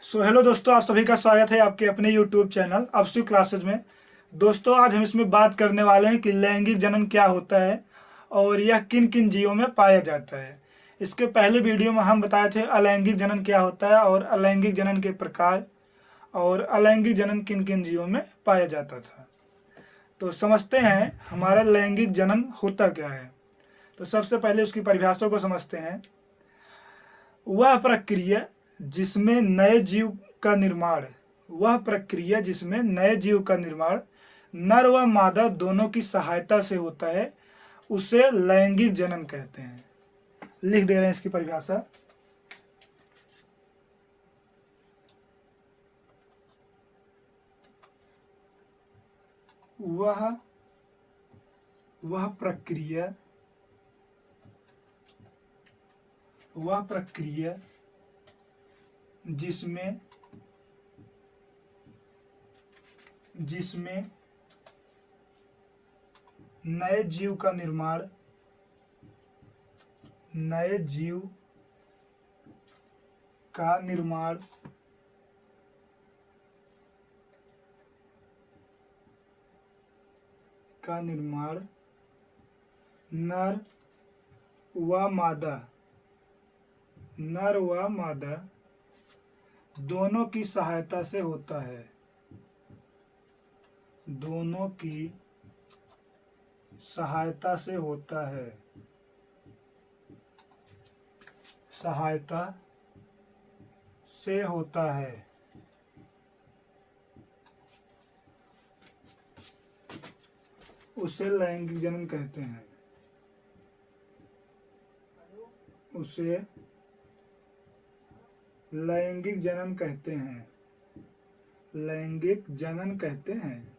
Hello दोस्तों, आप सभी का स्वागत है आपके अपने यूट्यूब चैनल अवसु क्लासेज में। दोस्तों, आज हम इसमें बात करने वाले हैं कि लैंगिक जनन क्या होता है और यह किन किन जीवों में पाया जाता है। इसके पहले वीडियो में हम बताए थे अलैंगिक जनन क्या होता है और अलैंगिक जनन के प्रकार और अलैंगिक जनन किन किन जीवों में पाया जाता था। तो समझते हैं हमारा लैंगिक जनन होता क्या है। तो सबसे पहले उसकी परिभाषा को समझते हैं। वह प्रक्रिया जिसमें नए जीव का निर्माण नर व मादा दोनों की सहायता से होता है, उसे लैंगिक जनन कहते हैं। लिख दे रहे हैं इसकी परिभाषा। वह प्रक्रिया जिसमें नए जीव का निर्माण नर व मादा दोनों की सहायता से होता है। उसे लैंगिक जनन कहते हैं। लैंगिक जनन कहते हैं।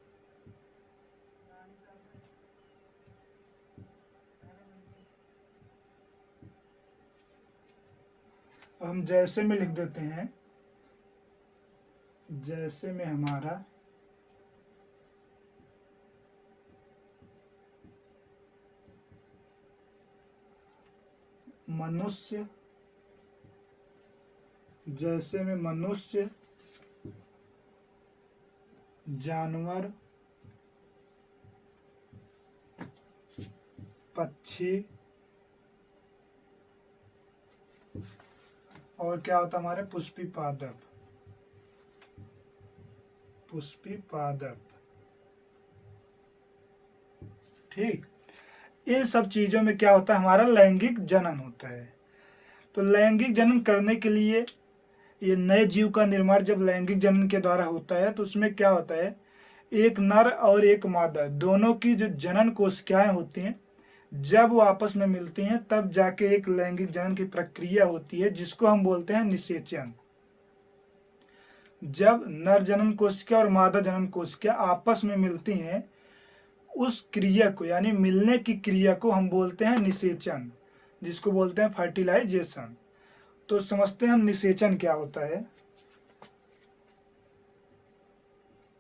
हम जैसे में लिख देते हैं। जैसे में हमारा मनुष्य, जानवर, पक्षी और क्या होता है हमारे पुष्पी पादप। ठीक, इन सब चीजों में क्या होता है हमारा लैंगिक जनन होता है। तो लैंगिक जनन करने के लिए ये नए जीव का निर्माण जब लैंगिक जनन के द्वारा होता है तो उसमें क्या होता है, एक नर और एक मादा दोनों की जो जनन कोशिकाएं होती हैं जब वो आपस में मिलती हैं तब जाके एक लैंगिक जनन की प्रक्रिया होती है, जिसको हम बोलते हैं निषेचन। जब नर जनन कोशिका और मादा जनन कोशिका आपस में मिलती हैं, उस क्रिया को यानी मिलने की क्रिया को हम बोलते हैं निषेचन, जिसको बोलते हैं फर्टिलाइजेशन। तो समझते हैं हम निषेचन क्या होता है।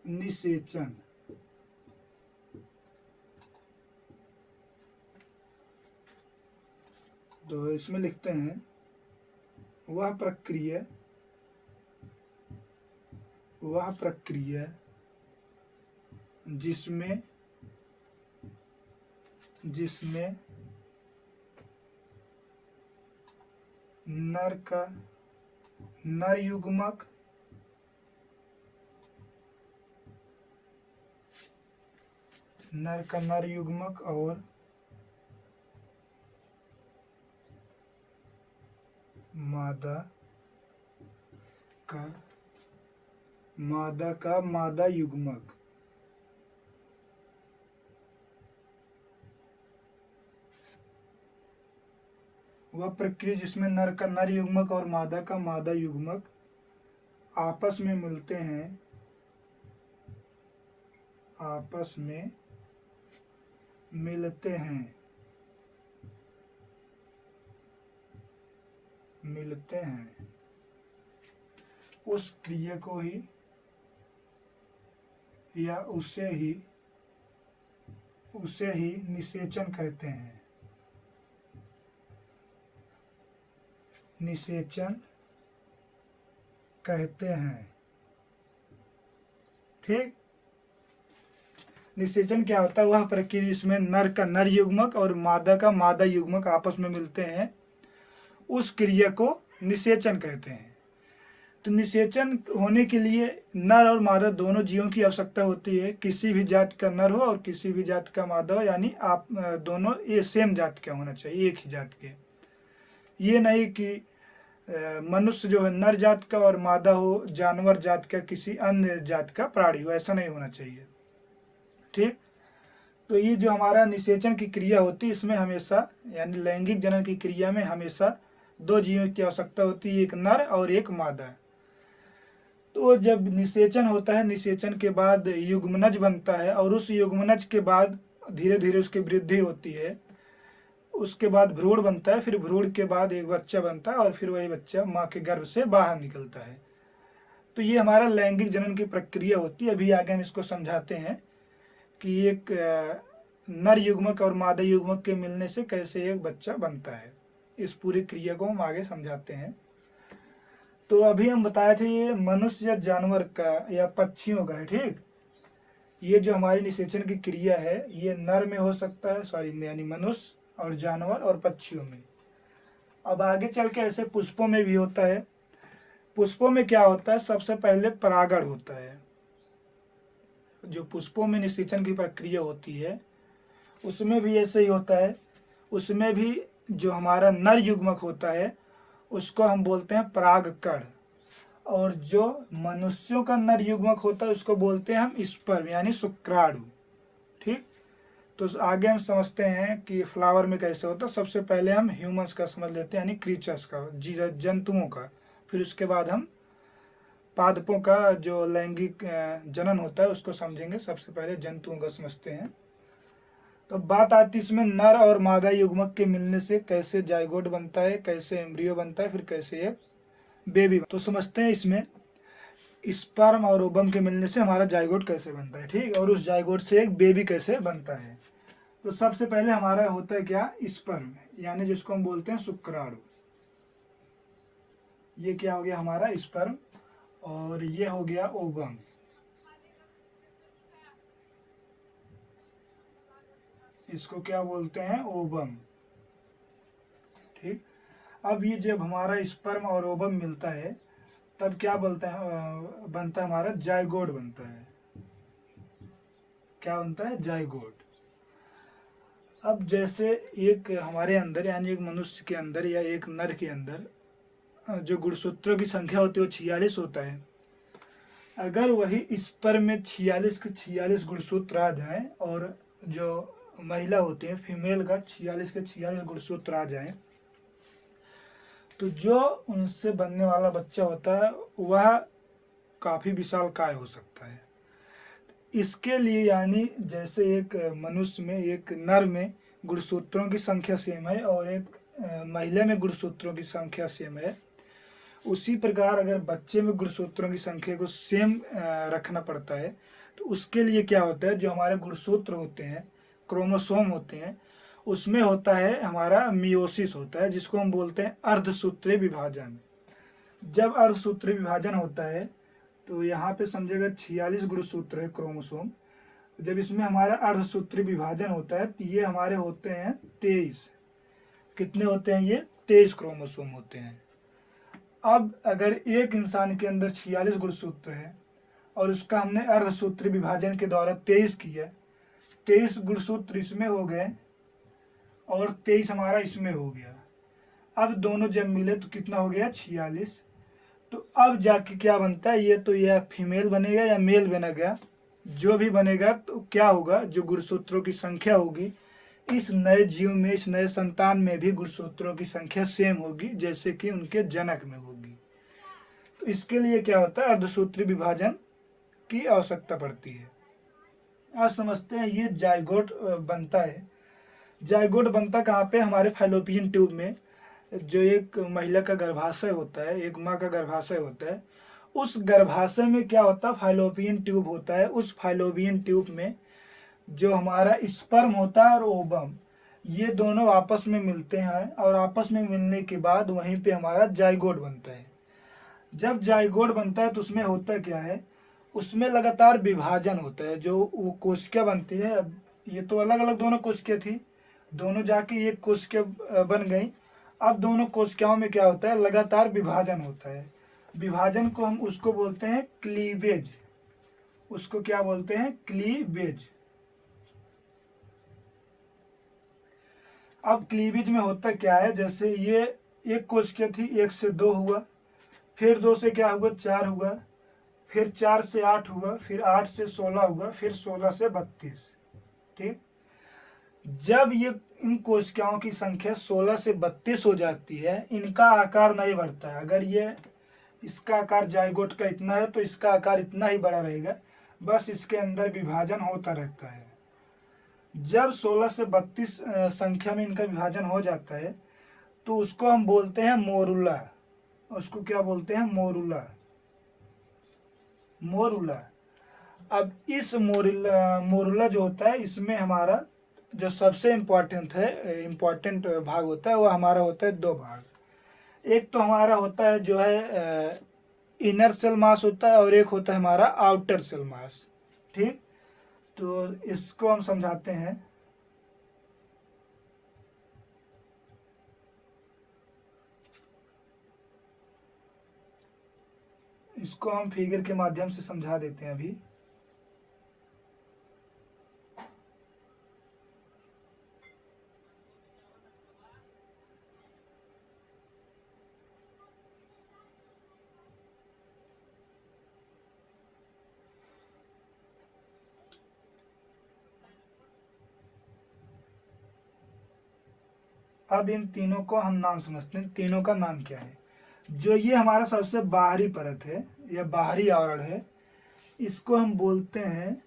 निषेचन तो इसमें लिखते हैं वह प्रक्रिया जिसमें नर युग्मक और मादा का मादा युग्मक वह प्रक्रिया जिसमें नर का नर युग्मक और मादा का मादा युग्मक आपस में मिलते हैं उस क्रिया को ही या उसे ही निषेचन कहते हैं। कहते हैं। ठीक, निषेचन क्या होता है? वह प्रक्रिया जिसमें नर का नर युग्मक और मादा का मादा युग्मक आपस में मिलते हैं, उस क्रिया को निषेचन कहते हैं। तो निषेचन होने के लिए नर और मादा दोनों जीवों की आवश्यकता होती है। किसी भी जात का नर हो और किसी भी जात का मादा हो, यानी आप दोनों ये सेम जात के होना चाहिए, एक ही जात के। ये नहीं कि मनुष्य जो है नर जात का और मादा हो जानवर जात का, किसी अन्य जात का प्राणी हो, ऐसा नहीं होना चाहिए। ठीक, तो ये जो हमारा निषेचन की क्रिया होती है, इसमें हमेशा यानी लैंगिक जनन की क्रिया में हमेशा दो जीवों की आवश्यकता होती है, एक नर और एक मादा। तो जब निषेचन होता है, निषेचन के बाद युग्मनज बनता है और उस युग्मनज के बाद धीरे धीरे उसकी वृद्धि होती है। उसके बाद भ्रूण बनता है, फिर भ्रूण के बाद एक बच्चा बनता है और फिर वही बच्चा माँ के गर्भ से बाहर निकलता है। तो ये हमारा लैंगिक जनन की प्रक्रिया होती है। अभी आगे हम इसको समझाते हैं कि एक नर युग्मक और मादा युग्मक के मिलने से कैसे एक बच्चा बनता है। इस पूरी क्रिया को हम आगे समझाते हैं। तो अभी हम बताए थे ये मनुष्य या जानवर का या पक्षियों का है। ठीक, ये जो हमारी निषेचन की क्रिया है ये नर में हो सकता है, सॉरी यानी मनुष्य और जानवर और पक्षियों में। अब आगे चल के ऐसे पुष्पों में भी होता है। पुष्पों में क्या होता है? सबसे पहले परागण होता है। जो पुष्पों में निषेचन की प्रक्रिया होती है उसमें भी ऐसे ही होता है। उसमें भी जो हमारा नर युग्मक होता है उसको हम बोलते हैं परागकण, और जो मनुष्यों का नर युग्मक होता है उसको बोलते हैं हम स्पर्म यानी शुक्राणु। ठीक, तो आगे हम समझते हैं कि फ्लावर में कैसे होता है। सबसे पहले हम ह्यूमंस का समझ लेते हैं, यानी क्रीचर्स का, जंतुओं का। फिर उसके बाद हम पादपों का जो लैंगिक जनन होता है उसको समझेंगे। सबसे पहले जंतुओं का समझते हैं। तो बात आती है इसमें नर और मादा युग्मक के मिलने से कैसे जाइगोट बनता है, कैसे एम्ब्रियो बनता है, फिर कैसे एक बेबी। तो समझते हैं इसमें स्पर्म और ओवम के मिलने से हमारा जाइगोट कैसे बनता है। ठीक, और उस जाइगोट से एक बेबी कैसे बनता है। तो सबसे पहले हमारा होता है क्या? स्पर्म, यानी जिसको हम बोलते हैं शुक्राणु। ये क्या हो गया? हमारा स्पर्म। और ये हो गया ओवम। इसको क्या बोलते हैं? ओवम। ठीक, अब ये जब हमारा स्पर्म और ओवम मिलता है तब क्या बनता है हमारा जाइगोट बनता है। क्या बनता है? जाइगोट। अब जैसे एक हमारे अंदर यानी एक मनुष्य के अंदर या एक नर के अंदर जो गुणसूत्रों की संख्या होती है वो 46 होता है। अगर वही स्पर्म में 46 के 46 गुणसूत्र आ जाए और जो महिला होती है फीमेल का 46 के 46 गुणसूत्र आ जाए, तो जो उनसे बनने वाला बच्चा होता है वह काफी विशालकाय हो सकता है। इसके लिए यानी जैसे एक मनुष्य में, एक नर में गुणसूत्रों की संख्या सेम है और एक महिला में गुणसूत्रों की संख्या सेम है, उसी प्रकार अगर बच्चे में गुणसूत्रों की संख्या को सेम रखना पड़ता है तो उसके लिए क्या होता है? जो हमारे गुणसूत्र होते हैं, क्रोमोसोम होते हैं, उसमें होता है हमारा मियोसिस होता है, जिसको हम बोलते हैं अर्धसूत्रीय विभाजन। जब अर्धसूत्रीय विभाजन होता है तो यहाँ पे समझेगा 46 गुणसूत्र है क्रोमोसोम। जब इसमें हमारा अर्धसूत्रीय विभाजन होता है तो ये हमारे होते हैं 23। कितने होते हैं? ये 23 क्रोमोसोम होते हैं। अब अगर एक इंसान के अंदर 46 गुणसूत्र है और उसका हमने अर्धसूत्रीय विभाजन के द्वारा 23 किया, 23 गुणसूत्र इसमें हो गए और 23 हमारा इसमें हो गया। अब दोनों जब मिले तो कितना हो गया? 46। तो अब जाके क्या बनता है? ये तो यह फीमेल बनेगा या मेल बनेगा, जो भी बनेगा तो क्या होगा? जो गुणसूत्रों की संख्या होगी इस नए जीव में, इस नए संतान में भी गुणसूत्रों की संख्या सेम होगी जैसे कि उनके जनक में होगी। तो इसके लिए क्या होता है? अर्धसूत्रीय विभाजन की आवश्यकता पड़ती है। आज समझते हैं ये जाइगोट बनता है। जाइगोट बनता कहाँ पे? हमारे फैलोपियन ट्यूब में। जो एक महिला का गर्भाशय होता है, एक माँ का गर्भाशय होता है, उस गर्भाशय में क्या होता है? फैलोपियन ट्यूब होता है। उस फैलोपियन ट्यूब में जो हमारा स्पर्म होता है और ओवम, ये दोनों आपस में मिलते हैं और आपस में मिलने के बाद वहीं पे हमारा जाइगोट बनता है। जब जाइगोट बनता है तो उसमें होता क्या है, उसमें लगातार विभाजन होता है। जो वो कोशिका बनती है, अब ये तो अलग अलग दोनों कोशिकाएं थी, दोनों जाके एक कोशिका बन गई। अब दोनों कोशिकाओं में क्या होता है, लगातार विभाजन होता है। विभाजन को हम उसको बोलते हैं क्लीवेज। उसको क्या बोलते हैं, क्लीवेज। अब क्लीवेज में होता क्या है, जैसे ये एक कोशिका थी, 1 से 2 हुआ, फिर 2 से क्या हुआ, 4 हुआ, फिर 4 से 8 हुआ, फिर 8 से 16 हुआ, फिर 16 से 32। ठीक। जब ये इन कोशिकाओं की संख्या 16 से 32 हो जाती है, इनका आकार नहीं बढ़ता है। अगर ये इसका आकार जाइगोट का इतना है तो इसका आकार इतना ही बड़ा रहेगा, बस इसके अंदर विभाजन होता रहता है। जब 16 से 32 संख्या में इनका विभाजन हो जाता है तो उसको हम बोलते हैं मोरुला। उसको क्या बोलते हैं, मोरुला। मोरुला। अब इस मोरुला जो होता है, इसमें हमारा जो सबसे इम्पोर्टेंट भाग होता है वो हमारा होता है 2 भाग। एक तो हमारा होता है जो है इनर सेल मास होता है, और एक होता है हमारा आउटर सेल मास। ठीक। तो इसको हम समझाते हैं। इसको हम फिगर के माध्यम से समझा देते हैं अभी। अब इन तीनों को हम नाम समझते हैं, तीनों का नाम क्या है। जो ये हमारा सबसे बाहरी परत है या बाहरी आवरण है, इसको हम बोलते हैं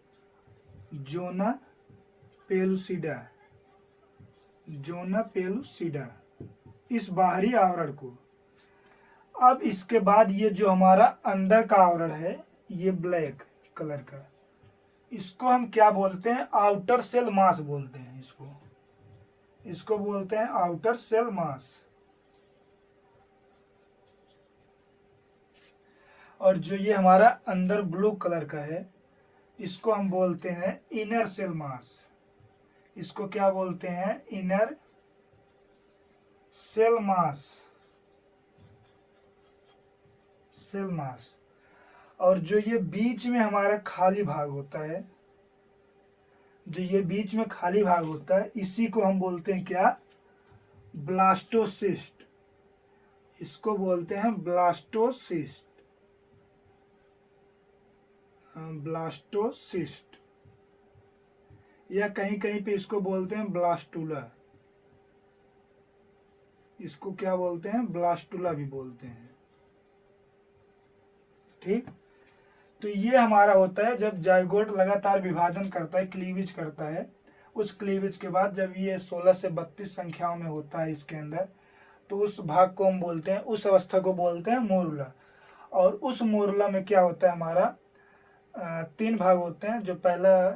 जोना पेलुसिडा। जोना पेलुसिडा, इस बाहरी आवरण को। अब इसके बाद ये जो हमारा अंदर का आवरण है, ये ब्लैक कलर का, इसको हम क्या बोलते हैं, आउटर सेल मास बोलते हैं। इसको बोलते हैं आउटर सेल मास। और जो ये हमारा अंदर ब्लू कलर का है, इसको हम बोलते हैं इनर सेल मास। इसको क्या बोलते हैं, inner cell mass. Cell mass. और जो ये बीच में हमारा खाली भाग होता है, जो ये बीच में खाली भाग होता है, इसी को हम बोलते हैं क्या, ब्लास्टोसिस्ट। इसको बोलते हैं ब्लास्टोसिस्ट। ब्लास्टोसिस्ट, या कहीं कहीं पे इसको बोलते हैं ब्लास्टुला। इसको क्या बोलते हैं, ब्लास्टुला भी बोलते हैं। ठीक। तो ये हमारा होता है जब जाइगोट लगातार विभाजन करता है, क्लीवेज करता है। उस क्लीवेज के बाद जब ये 16 से 32 संख्याओं में होता है इसके अंदर, तो उस भाग को हम बोलते हैं, उस अवस्था को बोलते हैं मोरुला। और उस मोरुला में क्या होता है, हमारा 3 भाग होते हैं। जो पहला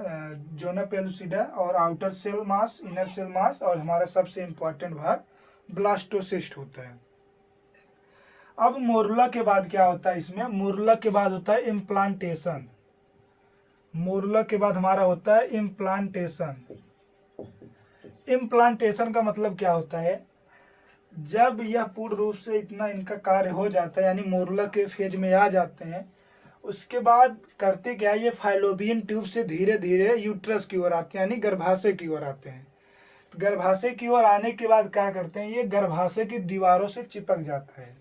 जोना पेलुसिडा, और outer cell mass, inner cell mass, और हमारा सबसे इम्पोर्टेंट भाग ब्लास्टोसिस्ट होता है। अब मोरुला के बाद क्या होता है, इसमें मोरुला के बाद होता है इम्प्लांटेशन। मोरुला के बाद हमारा होता है इम्प्लांटेशन। इम्प्लांटेशन का मतलब क्या होता है, जब यह पूर्ण रूप से इतना इनका कार्य हो जाता है, यानी मोरुला के फेज में आ जाते हैं, उसके बाद करते क्या, ये फाइलोबियन ट्यूब से धीरे धीरे यूट्रस की ओर आते हैं, यानी गर्भाशय की ओर आते हैं। गर्भाशय की ओर आने के बाद क्या करते हैं, ये गर्भाशय की दीवारों से चिपक जाता है।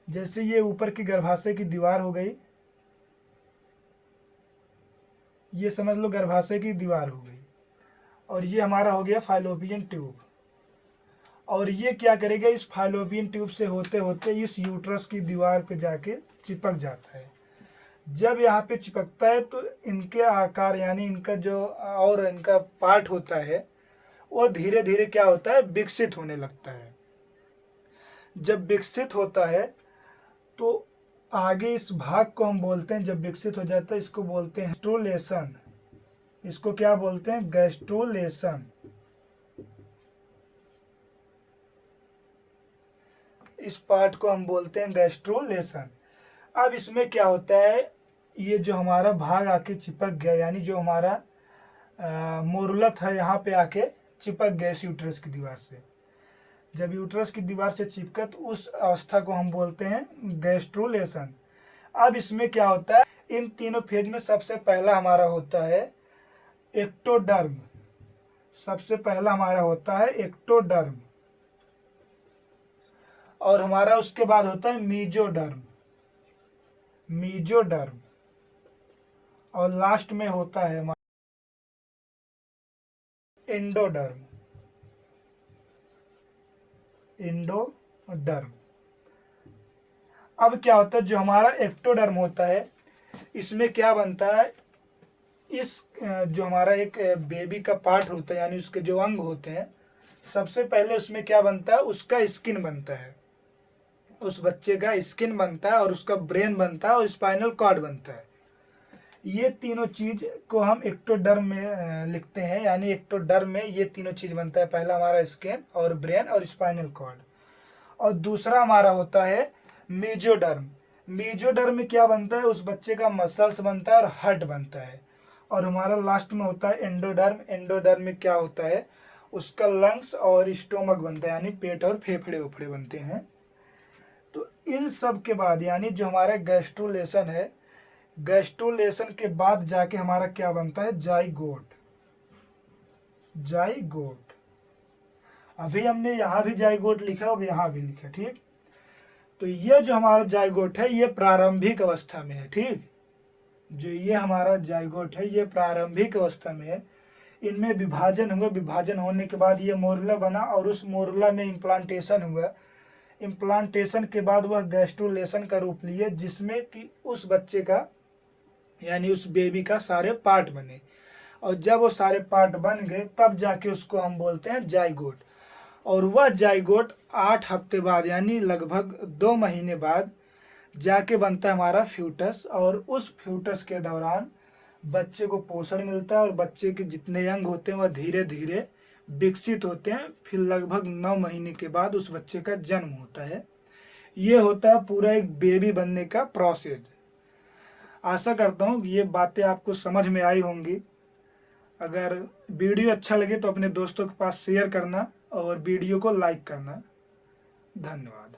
जैसे ये ऊपर की गर्भाशय की दीवार हो गई, ये समझ लो गर्भाशय की दीवार हो गई, और ये हमारा हो गया फाइलोपियन ट्यूब। और ये क्या करेगा, इस फाइलोपियन ट्यूब से होते होते इस यूट्रस की दीवार पे जाके चिपक जाता है। जब यहाँ पे चिपकता है तो इनके आकार, यानी इनका जो और इनका पार्ट होता है, वो धीरे धीरे क्या होता है, विकसित होने लगता है। जब विकसित होता है तो आगे इस भाग को हम बोलते हैं, जब विकसित हो जाता है इसको बोलते हैं गैस्ट्रोलेशन। इसको क्या बोलते हैं, गैस्ट्रोलेशन। इस पार्ट को हम बोलते हैं गैस्ट्रोलेशन। अब इसमें क्या होता है, ये जो हमारा भाग आके चिपक गया, यानी जो हमारा मोरुला था यहाँ पे आके चिपक गया इस यूट्रस की दीवार से। जब यूट्रस की दीवार से चिपका तो उस अवस्था को हम बोलते हैं गैस्ट्रुलेशन। अब इसमें क्या होता है, इन तीनों फेज में सबसे पहला हमारा होता है एक्टोडर्म। सबसे पहला हमारा होता है एक्टोडर्म, और हमारा उसके बाद होता है मीजोडर्म। मीजोडर्म, और लास्ट में होता है हमारा एंडोडर्म। एंडोडर्म। अब क्या होता है, जो हमारा एक्टोडर्म होता है इसमें क्या बनता है, इस जो हमारा एक बेबी का पार्ट होता है, यानी उसके जो अंग होते हैं, सबसे पहले उसमें क्या बनता है, उसका स्किन बनता है। उस बच्चे का स्किन बनता है और उसका ब्रेन बनता है और स्पाइनल कॉर्ड बनता है। ये तीनों चीज को हम एक्टोडर्म में लिखते हैं, यानी एक्टोडर्म में ये तीनों चीज बनता है। पहला हमारा स्किन और ब्रेन और स्पाइनल कॉर्ड, और दूसरा हमारा होता है मीजोडर्म। मीजोडर्म में क्या बनता है, उस बच्चे का मसल्स बनता है और हार्ट बनता है। और हमारा लास्ट में होता है एंडोडर्म। एंडोडर्म में क्या होता है, उसका लंग्स और स्टोमक बनता है, यानी पेट और फेफड़े उफड़े बनते हैं। तो इन सब के बाद, यानी जो हमारा गैस्ट्रुलेशन है, गैस्ट्रुलेशन के बाद जाके हमारा क्या बनता है, जाइगोट। जाइगोट, अभी हमने यहाँ भी जाइगोट लिखा और यहाँ भी लिखा, ठीक। तो ये जो हमारा जाइगोट है ये प्रारंभिक अवस्था में है, ठीक। जो ये हमारा जाइगोट है ये प्रारंभिक अवस्था में है। इनमें विभाजन हुआ, विभाजन होने के बाद ये मोरुला बना और उस मोरुला में इम्प्लांटेशन हुआ। इम्प्लांटेशन के बाद वह गैस्ट्रुलेशन का रूप लिए, जिसमें कि उस बच्चे का, यानी उस बेबी का सारे पार्ट बने। और जब वो सारे पार्ट बन गए तब जाके उसको हम बोलते हैं जाइगोट। और वह जाइगोट 8 हफ्ते बाद, यानी लगभग 2 महीने बाद जाके बनता है हमारा फ्यूटस। और उस फ्यूटस के दौरान बच्चे को पोषण मिलता है और बच्चे के जितने अंग होते हैं वह धीरे धीरे विकसित होते हैं। फिर लगभग 9 महीने के बाद उस बच्चे का जन्म होता है। ये होता है पूरा एक बेबी बनने का प्रोसेस। आशा करता हूँ ये बातें आपको समझ में आई होंगी। अगर वीडियो अच्छा लगे तो अपने दोस्तों के पास शेयर करना और वीडियो को लाइक करना। धन्यवाद।